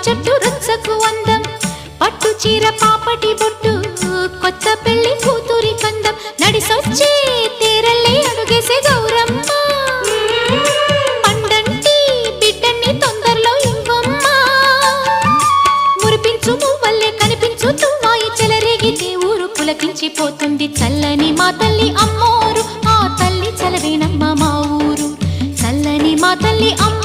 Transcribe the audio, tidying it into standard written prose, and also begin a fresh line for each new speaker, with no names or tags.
చెట్టు రుచ్చకు అందం పట్టు చీర పాపటి బొట్టు కొత్త పెళ్లి కూతురి కందం నడిసొచ్చి తీరల్లే అడుగేసే గౌరమ్మ పండంటి బిడ్డని తొందరలో ఇవ్వమ్మ మురిపించు మువ్వల్లే కనిపించు తుమ్మాయి చెలరేగితే ఊరు పులకించిపోతుంది చల్లని మా తల్లి అమ్మోరు ఆ తల్లి చలవేనమ్మ మా ఊరు చల్లని మా తల్లి అమ్మ